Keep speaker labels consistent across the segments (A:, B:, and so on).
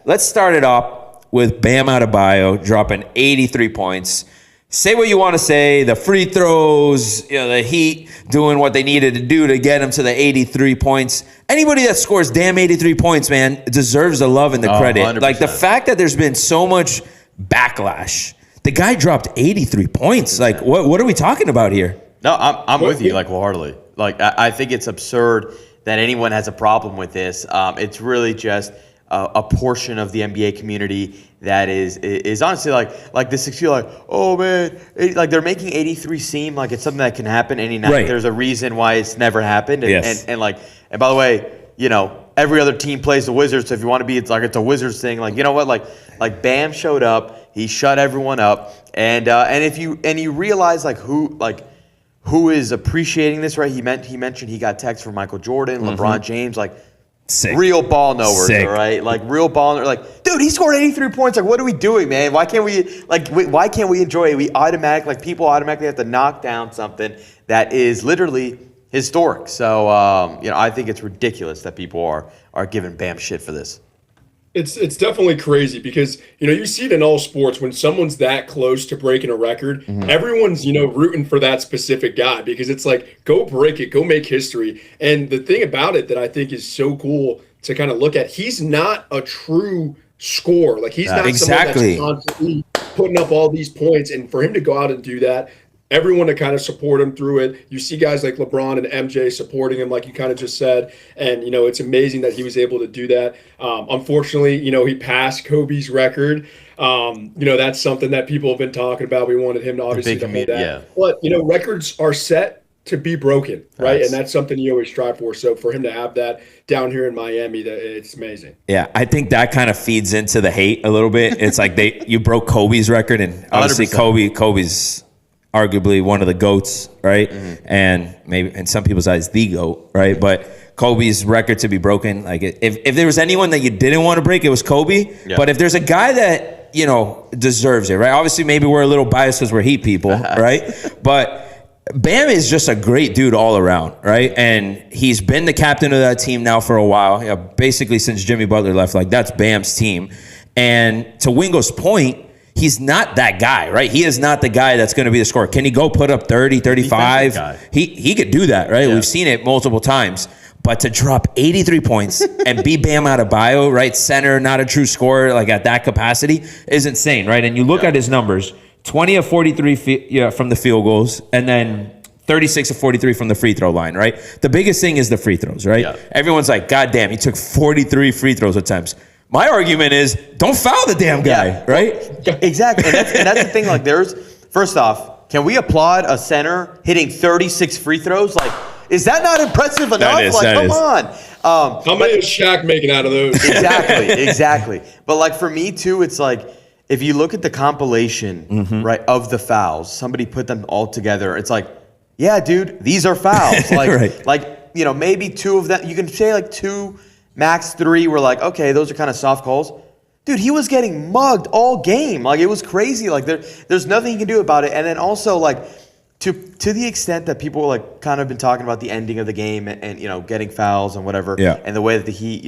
A: let's start it up with Bam Adebayo dropping 83 points. Say what you want to say, the free throws, the Heat doing what they needed to do to get him to the 83 points. Anybody that scores damn 83 points, man, deserves the love and the credit.
B: 100%.
A: Like the fact that there's been so much backlash. The guy dropped 83 points. Like, what are we talking about here?
B: No, I'm with you, like, wholeheartedly. Like, I think it's absurd that anyone has a problem with this. It's really just a portion of the NBA community that is honestly like this feel like, oh man, like they're making 83 seem like it's something that can happen any night.
A: Right.
B: There's a reason why it's never happened. And,
A: Yes.
B: and by the way, every other team plays the Wizards. So if you want to be, it's a Wizards thing. Like, you know what? Like Bam showed up, he shut everyone up, and if you realize who is appreciating this, right? He mentioned he got texts from Michael Jordan, LeBron James, like.
A: Sick.
B: Real ball knowers,
A: Sick.
B: all right? Like real ball knowers. Like, dude, he scored 83 points. Like, what are we doing, man? Why can't we enjoy it? People automatically have to knock down something that is literally historic. So, I think it's ridiculous that people are giving Bam shit for this.
C: It's definitely crazy because, you see it in all sports when someone's that close to breaking a record, everyone's, rooting for that specific guy because it's like, go break it, go make history. And the thing about it that I think is so cool to kind of look at, he's not a true scorer. Like he's not
A: exactly
C: someone that's constantly putting up all these points. And for him to go out and do that, everyone to kind of support him through it. You see guys like LeBron and MJ supporting him, like you kind of just said. And, it's amazing that he was able to do that. Unfortunately, he passed Kobe's record. That's something that people have been talking about. We wanted him to obviously to hold that.
B: Yeah.
C: But, records are set to be broken, right? Nice. And that's something you always strive for. So for him to have that down here in Miami, it's amazing.
A: Yeah, I think that kind of feeds into the hate a little bit. It's like you broke Kobe's record, and obviously 100%. Kobe's arguably one of the GOATs, right? And maybe in some people's eyes, the GOAT, right? But Kobe's record to be broken, like if there was anyone that you didn't want to break, it was Kobe. Yeah. But if there's a guy that, deserves it, right? Obviously, maybe we're a little biased because we're Heat people, right? But Bam is just a great dude all around, right? And he's been the captain of that team now for a while, basically since Jimmy Butler left. Like, that's Bam's team. And to Wingo's point, he's not that guy, right? He is not the guy that's going to be the scorer. Can he go put up 30, 35? He could do that, right? Yeah. We've seen it multiple times. But to drop 83 points and be Bam Adebayo, right? Center, not a true scorer, like at that capacity, is insane, right? And you look at his numbers, 20 of 43 from the field goals, and then 36 of 43 from the free throw line, right? The biggest thing is the free throws, right? Yeah. Everyone's like, God damn, he took 43 free throws attempts. My argument is, don't foul the damn guy, right?
B: Exactly. And that's the thing. Like, first off, can we applaud a center hitting 36 free throws? Like, is that not impressive enough? Come on.
C: How many is Shaq making out of those?
B: Exactly. But like for me too, it's like if you look at the compilation, right, of the fouls, somebody put them all together. It's like, yeah, dude, these are fouls. Like, right. Maybe two of them. You can say like two. Max 3 were like, okay, those are kind of soft calls. Dude, he was getting mugged all game. Like, it was crazy. Like, there's nothing you can do about it. And then also, like, to the extent that people, like, kind of been talking about the ending of the game and getting fouls and whatever, and the way that the Heat,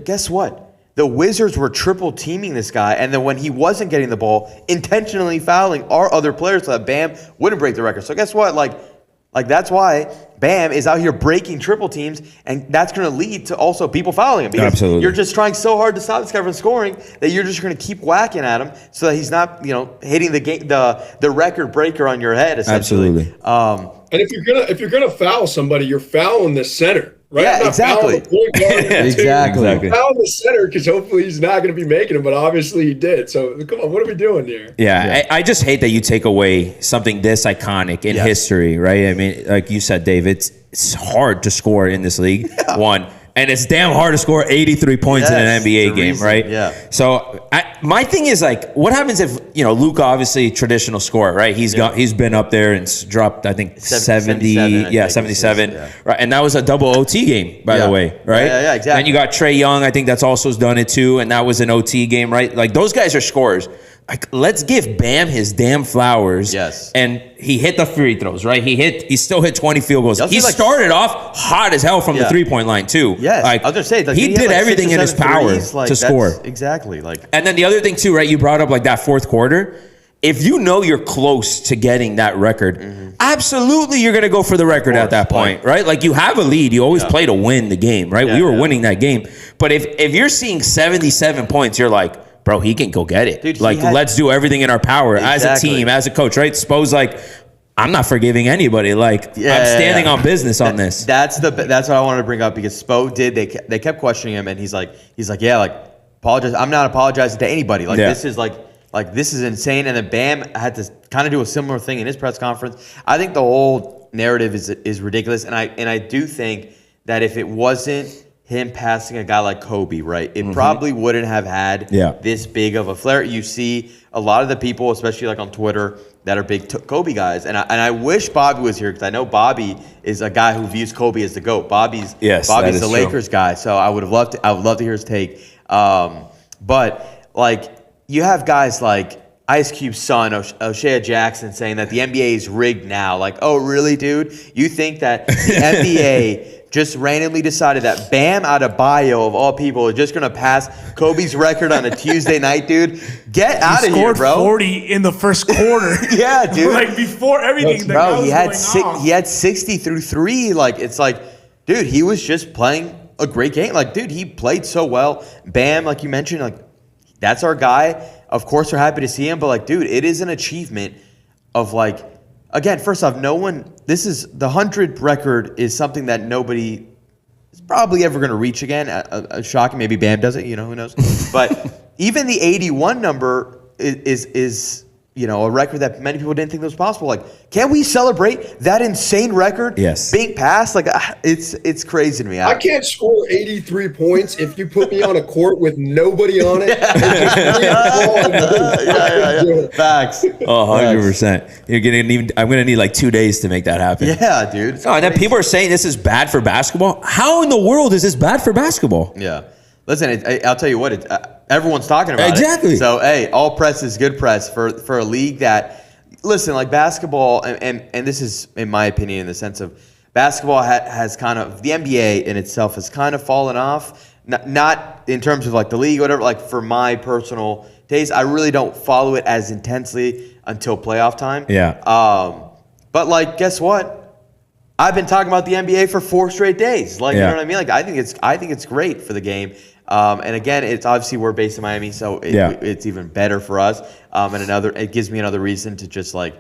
B: guess what? The Wizards were triple teaming this guy, and then when he wasn't getting the ball, intentionally fouling our other players so that Bam wouldn't break the record. So guess what? Like that's why Bam is out here breaking triple teams, and that's going to lead to also people fouling him because you're just trying so hard to stop this guy from scoring that you're just going to keep whacking at him so that he's not, hitting the record breaker on your head. Essentially.
A: Absolutely.
C: And if you're gonna foul somebody, you're fouling the center, right?
B: Yeah, exactly.
C: Exactly. Foul the center because hopefully he's not going to be making them, but obviously he did. So come on, what are we doing here?
A: Yeah. I just hate that you take away something this iconic in history, right? I mean, like you said, Dave, it's hard to score in this league. One. And it's damn hard to score 83 points in an NBA game, right?
B: Yeah.
A: So my thing is like, what happens if Luka, obviously traditional scorer, right? He's been up there and dropped, I think 77, right? And that was a double OT game, by the way, right?
B: Yeah, exactly.
A: And you got Trae Young, I think that's also done it too, and that was an OT game, right? Like those guys are scorers. Like, let's give Bam his damn flowers.
B: Yes.
A: And he hit the free throws, right? He still hit 20 field goals. He started off hot as hell from the 3-point line too.
B: Yes.
A: Like,
B: I was gonna say, like,
A: he did everything in his power to score.
B: Exactly. Like,
A: and then the other thing too, right? You brought up like that fourth quarter. If you know you're close to getting that record, absolutely you're going to go for the record at that point, right? Like, you have a lead. You always play to win the game, right? We were winning that game. But if you're seeing 77 points, you're like, bro, he can go get it. Dude, like, let's do everything in our power as a team, as a coach, right? Spo's like, I'm not forgiving anybody. Like, I'm standing on business on this.
B: That's what I wanted to bring up, because Spo did. They kept questioning him, and he's like, yeah, like, apologize. I'm not apologizing to anybody. Like, this is like, this is insane. And then Bam had to kind of do a similar thing in his press conference. I think the whole narrative is ridiculous. And I do think that if it wasn't him passing a guy like Kobe, right, it probably wouldn't have had this big of a flare. You see a lot of the people, especially like on Twitter, that are big Kobe guys. And I wish Bobby was here, because I know Bobby is a guy who views Kobe as the GOAT. Bobby's the Lakers guy. So I would love to hear his take. But like, you have guys like Ice Cube's son, O'Shea Jackson, saying that the NBA is rigged now. Like, oh, really, dude? You think that the NBA just randomly decided that Bam Adebayo, of all people, is just going to pass Kobe's record on a Tuesday night, dude? Get out of here, bro.
D: He scored 40 in the first quarter.
B: Yeah, dude.
D: Like, before everything.
B: Bro, he had 60 through 3. Like, it's like, dude, he was just playing a great game. Like, dude, he played so well. Bam, like you mentioned, like, that's our guy. Of course, we're happy to see him, but like, dude, it is an achievement of like, again, first off, this is the 100 record is something that nobody is probably ever going to reach again. Shocking, maybe Bam does it, who knows? But even the 81 number is a record that many people didn't think was possible. Like, can we celebrate that insane record being passed? Like, it's crazy to me.
C: I can't score 83 points if you put me on a court with nobody on it.
B: Facts.
A: 100%. I'm gonna need like 2 days to make that happen.
B: Yeah, dude.
A: Oh, and then people are saying this is bad for basketball. How in the world is this bad for basketball?
B: Yeah. Listen, I'll tell you what. Everyone's talking about it.
A: Exactly.
B: So, hey, all press is good press for a league that, listen, like basketball, and this is, in my opinion, in the sense of basketball has kind of, the NBA in itself has kind of fallen off. Not in terms of like the league or whatever, like for my personal taste, I really don't follow it as intensely until playoff time.
A: Yeah.
B: But like, guess what? I've been talking about the NBA for 4 straight days. Like, you know what I mean? Like, I think it's great for the game. And again, it's obviously we're based in Miami, so it's even better for us. And it gives me another reason to just like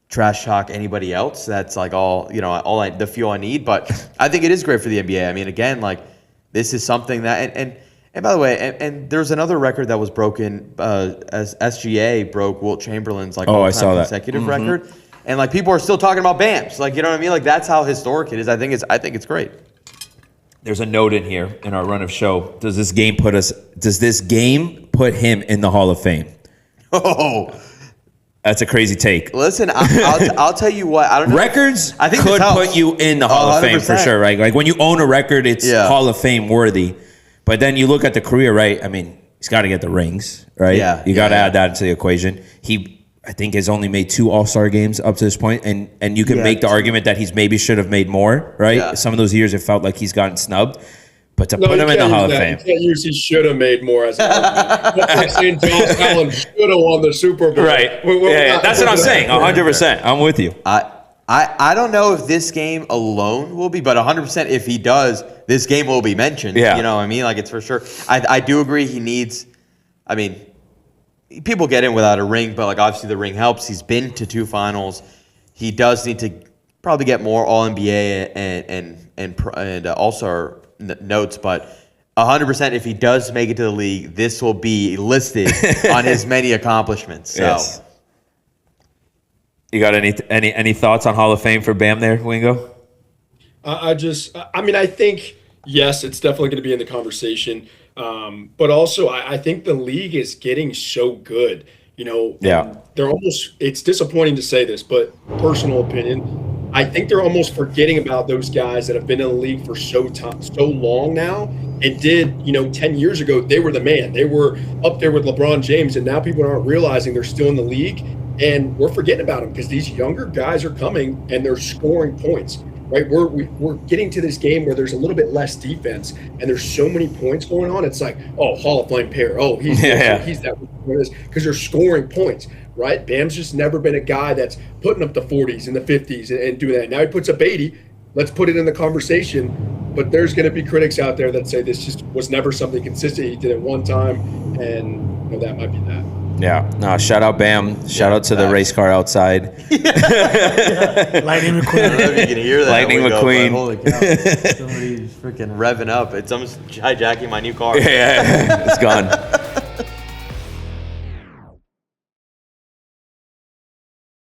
B: trash talk anybody else. That's like the fuel I need. But I think it is great for the NBA. I mean, again, like this is something that and by the way, and there's another record that was broken as SGA broke Wilt Chamberlain's like all-time consecutive record. And like people are still talking about Bams. Like, you know what I mean? Like that's how historic it is. I think it's great.
A: There's a note in here in our run of show. Does this game put him in the Hall of Fame?
B: Oh,
A: that's a crazy take.
B: Listen, I'll tell you what. I don't know.
A: Records I think could put you in the Hall of Fame for sure, right? Like when you own a record, it's Hall of Fame worthy. But then you look at the career, right? I mean, he's got to get the rings, right?
B: Yeah.
A: You got to add that into the equation. I think has only made 2 All-Star games up to this point, and you can make the argument that he's maybe should have made more, right? Yeah. Some of those years it felt like he's gotten snubbed, but to put him in the Hall of Fame.
C: You can't use he should have made more as an argument. Like saying Josh Allen should have won the Super Bowl.
A: Right. That's what I'm saying, 100%. I'm with you.
B: I don't know if this game alone will be, but 100% if he does, this game will be mentioned.
A: Yeah.
B: You know what I mean? Like it's for sure. I do agree he needs, I mean, people get in without a ring, but like obviously the ring helps. He's been to 2 finals. He does need to probably get more All-NBA and All-Star notes, but 100% if he does make it to the league, this will be listed on his many accomplishments. So.
A: Yes. You got any thoughts on Hall of Fame for Bam there, Wingo?
C: I think yes, it's definitely going to be in the conversation. But also, I think the league is getting so good.
A: Yeah.
C: They're almost. It's disappointing to say this, but personal opinion, I think they're almost forgetting about those guys that have been in the league for so long now and did, 10 years ago, they were the man. They were up there with LeBron James, and now people aren't realizing they're still in the league, and we're forgetting about them because these younger guys are coming and they're scoring points, right? We're getting to this game where there's a little bit less defense and there's so many points going on. It's like, oh, Hall of Fame pair. Oh, he's that, because they're scoring points. Right? Bam's just never been a guy that's putting up the 40s and the 50s and doing that. Now he puts up 80. Let's put it in the conversation. But there's going to be critics out there that say this just was never something consistent. He did it one time, and that might be that.
A: Yeah. No, shout out Bam. Shout out to the race car outside.
D: Lightning McQueen.
B: I don't know if you can hear that.
A: Lightning McQueen.
B: Holy cow. Somebody's freaking revving up. It's almost hijacking my new car.
A: Yeah, it's gone.